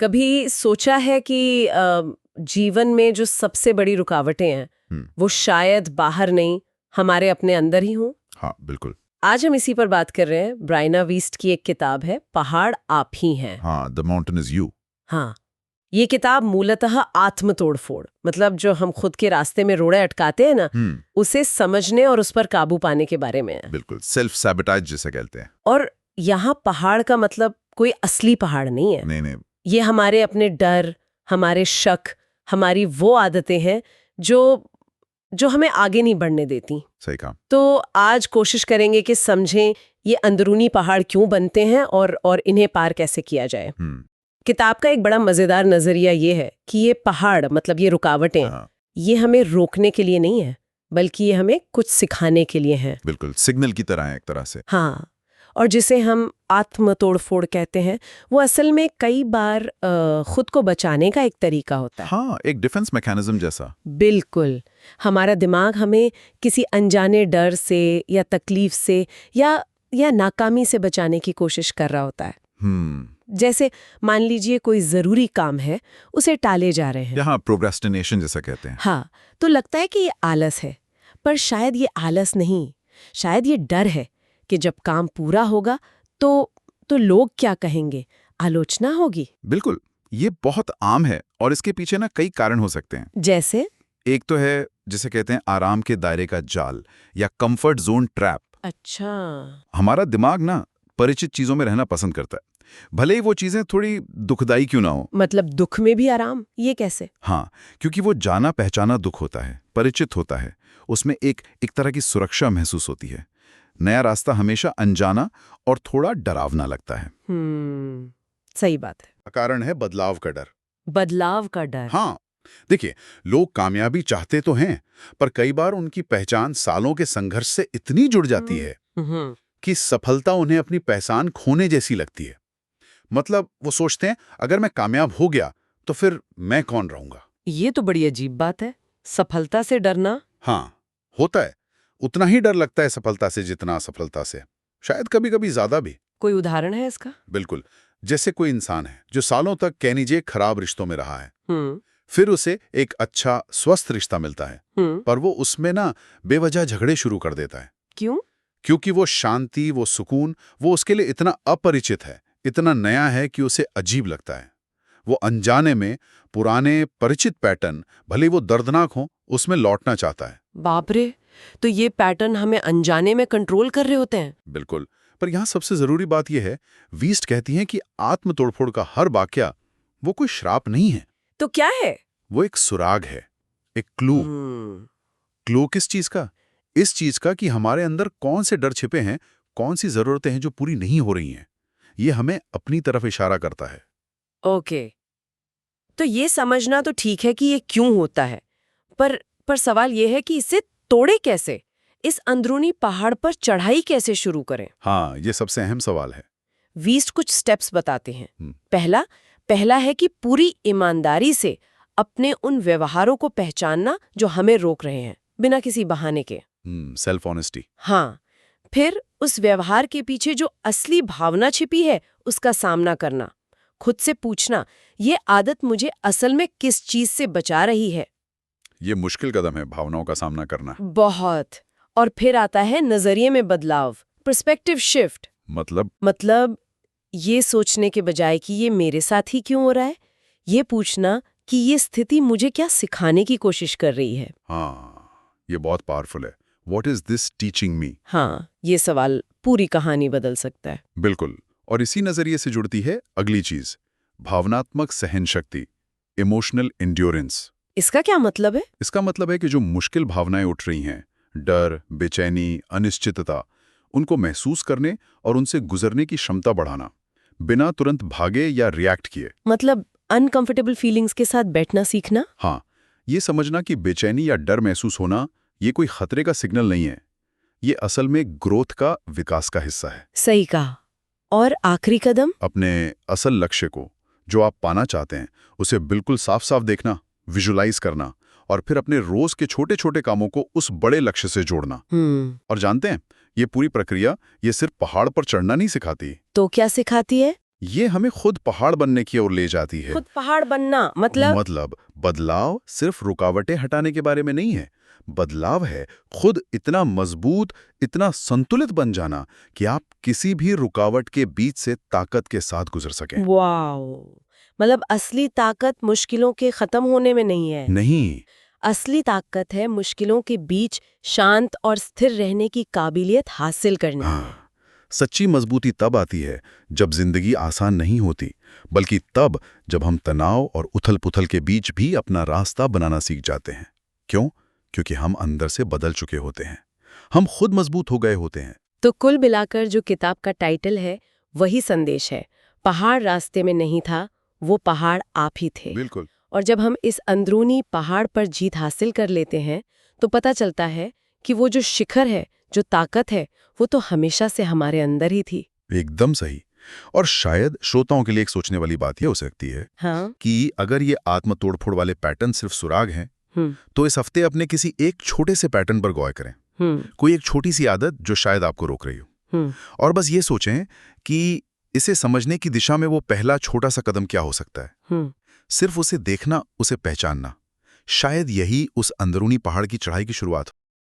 कभी सोचा है कि जीवन में जो सबसे बड़ी रुकावटें हैं वो शायद बाहर नहीं, हमारे अपने अंदर ही हों? हाँ, बिल्कुल। आज हम इसी पर बात कर रहे हैं। ब्रायना वीस्ट की एक किताब है, पहाड़ आप ही हैं। हाँ, द माउंटेन इज यू। हाँ, ये किताब मूलतः आत्म तोड़फोड़, मतलब जो हम खुद के रास्ते में रोड़े अटकाते हैं ना, उसे समझने और उस पर काबू पाने के बारे में है। बिल्कुल, सेल्फ सैबोटेज जिसे कहते हैं। और यहाँ पहाड़ का मतलब कोई असली पहाड़ नहीं है। नहीं। ये हमारे अपने डर, हमारे शक, हमारी वो आदतें हैं जो हमें आगे नहीं बढ़ने देती। सही कहा। तो आज कोशिश करेंगे कि समझें ये अंदरूनी पहाड़ क्यों बनते हैं और इन्हें पार कैसे किया जाए। किताब का एक बड़ा मजेदार नजरिया ये है कि ये पहाड़, मतलब ये रुकावटें, ये हमें रोकने के लिए नहीं है, बल्कि ये हमें कुछ सिखाने के लिए हैं। बिल्कुल, सिग्नल की तरह है एक तरह से। हाँ, और जिसे हम आत्म तोड़फोड़ कहते हैं, वो असल में कई बार खुद को बचाने का एक तरीका होता है। हाँ, एक डिफेंस मैकेनिज्म जैसा। बिल्कुल, हमारा दिमाग हमें किसी अनजाने डर से या तकलीफ से या नाकामी से बचाने की कोशिश कर रहा होता है। जैसे मान लीजिए कोई जरूरी काम है, उसे टाले जा रहे हैं। यहाँ प्रोक्रेस्टिनेशन जैसा कहते हैं। हाँ, तो लगता है कि ये आलस है, पर शायद ये आलस नहीं, शायद ये डर है कि जब काम पूरा होगा तो लोग क्या कहेंगे, आलोचना होगी। बिल्कुल, ये बहुत आम है और इसके पीछे ना कई कारण हो सकते हैं। जैसे एक तो है जिसे कहते हैं आराम के दायरे का जाल या कंफर्ट जोन ट्रैप। अच्छा। हमारा दिमाग ना परिचित चीजों में रहना पसंद करता है, भले ही वो चीजें थोड़ी दुखदाई क्यों ना हो। मतलब दुख में भी आराम, ये कैसे? हाँ, क्योंकि वो जाना पहचाना दुख होता है, परिचित होता है, उसमें एक तरह की सुरक्षा महसूस होती है। नया रास्ता हमेशा अनजाना और थोड़ा डरावना लगता है। सही बात है। कारण है बदलाव का डर। बदलाव का डर। हाँ, देखिए, लोग कामयाबी चाहते तो हैं, पर कई बार उनकी पहचान सालों के संघर्ष से इतनी जुड़ जाती है कि सफलता उन्हें अपनी पहचान खोने जैसी लगती है। मतलब वो सोचते हैं, अगर मैं कामयाब हो गया तो फिर मैं कौन रहूंगा। ये तो बड़ी अजीब बात है, सफलता से डरना। हाँ, होता है। उतना ही डर लगता है सफलता से जितना असफलता से, शायद कभी कभी ज्यादा भी। कोई उदाहरण है इसका? बिल्कुल, जैसे कोई इंसान है जो सालों तक कह लीजिए खराब रिश्तों में रहा है, फिर उसे एक अच्छा स्वस्थ रिश्ता मिलता है, पर वो उसमें ना बेवजह झगड़े शुरू कर देता है। क्यों? क्योंकि वो शांति, वो सुकून, वो उसके लिए इतना अपरिचित है, इतना नया है कि उसे अजीब लगता है। वो अनजाने में पुराने परिचित पैटर्न, भले वो दर्दनाक हो, उसमें लौटना चाहता है। बाप रे, तो ये पैटर्न हमें अनजाने में कंट्रोल कर रहे होते हैं। बिल्कुल, पर यहाँ सबसे जरूरी बात यह है, वीस्ट कहती हैं कि आत्म तोड़फोड़ का हर वाकया वो कोई श्राप नहीं है। तो क्या है? वो एक सुराग है, एक क्लू। क्लू किस चीज का? इस चीज का कि हमारे अंदर कौन से डर छिपे हैं, कौन सी जरूरतें हैं जो पूरी नहीं हो रही हैं। ये हमें अपनी तरफ इशारा करता है। ओके, तो ये समझना तो ठीक है कि ये क्यों होता है, पर सवाल ये है कि इसे तोड़े कैसे? इस अंदरूनी पहाड़ पर चढ़ाई कैसे शुरू करें? हाँ, ये सबसे अहम सवाल है। वीस्ट कुछ स्टेप्स बताते हैं। पहला है कि पूरी ईमानदारी से अपने उन व्यवहारों को पहचानना जो हमें रोक रहे हैं, बिना किसी बहाने के। Self honesty. हाँ, फिर उस व्यवहार के पीछे जो असली भावना छिपी है उसका सामना करना, खुद से पूछना, ये आदत मुझे असल में किस चीज से बचा रही है। ये मुश्किल कदम है, भावनाओं का सामना करना। बहुत। और फिर आता है नजरिए में बदलाव, पर्सपेक्टिव शिफ्ट। मतलब ये सोचने के बजाय कि ये मेरे साथ ही क्यों हो रहा है, ये पूछना कि ये स्थिति मुझे क्या सिखाने की कोशिश कर रही है। हाँ, ये बहुत पावरफुल है। What is this teaching me? हाँ, ये सवाल पूरी कहानी बदल सकता है। बिल्कुल, और इसी नजरिए से जुड़ती है अगली चीज, भावनात्मक सहन शक्ति, इमोशनल एंड्योरेंस। इसका क्या मतलब है? इसका मतलब है कि जो मुश्किल भावनाएं उठ रही हैं, डर, बेचैनी, अनिश्चितता, उनको महसूस करने और उनसे गुजरने की क्षमता बढ़ाना, बिना तुरंत भागे या रिएक्ट किए। मतलब अनकंफर्टेबल फीलिंग्स के साथ बैठना सीखना। हाँ, ये समझना कि बेचैनी या डर महसूस होना ये कोई खतरे का सिग्नल नहीं है, ये असल में ग्रोथ का, विकास का हिस्सा है। सही कहा। और आखिरी कदम, अपने असल लक्ष्य को, जो आप पाना चाहते हैं, उसे बिल्कुल साफ साफ देखना, विजुलाइज करना, और फिर अपने रोज के छोटे छोटे कामों को उस बड़े लक्ष्य से जोड़ना। और जानते हैं, ये पूरी प्रक्रिया ये सिर्फ पहाड़ पर चढ़ना नहीं सिखाती। तो क्या सिखाती है? ये हमें खुद पहाड़ बनने की ओर ले जाती है। खुद पहाड़ बनना मतलब बदलाव सिर्फ रुकावटें हटाने के बारे में नहीं है। बदलाव है खुद इतना मजबूत, इतना संतुलित बन जाना कि आप किसी भी रुकावट के बीच से ताकत के साथ गुजर सकें। वाओ, मतलब असली ताकत मुश्किलों के खत्म होने में नहीं है। नहीं, असली ताकत है मुश्किलों के बीच शांत और स्थिर रहने की काबिलियत हासिल करने में। हाँ, सच्ची मजबूती तब आती है जब जिंदगी आसान नहीं होती, बल्कि तब जब हम तनाव और उथल-पुथल के बीच भी अपना रास्ता बनाना सीख जाते हैं। क्यों? क्योंकि हम अंदर से बदल चुके होते हैं, हम खुद मजबूत हो गए होते हैं। तो कुल मिलाकर जो किताब का टाइटल है वही संदेश है, पहाड़ रास्ते में नहीं था, वो पहाड़ आप ही थे। बिल्कुल। और जब हम इस अंदरूनी पहाड़ पर जीत हासिल कर लेते हैं तो पता चलता है कि वो जो शिखर है, जो ताकत है, वो तो हमेशा से हमारे अंदर ही थी। एकदम सही। और शायद श्रोताओं के लिए एक सोचने वाली बात यह हो सकती है हाँ। कि अगर ये आत्म तोड़फोड़ वाले पैटर्न सिर्फ सुराग हैं, तो इस हफ्ते अपने किसी एक छोटे से पैटर्न पर गौर करें। कोई एक छोटी सी आदत जो शायद आपको रोक रही हो। और बस ये सोचें कि इसे समझने की दिशा में वो पहला छोटा सा कदम क्या हो सकता है। सिर्फ उसे देखना, उसे पहचानना, शायद यही उस अंदरूनी पहाड़ की चढ़ाई की शुरुआत हो।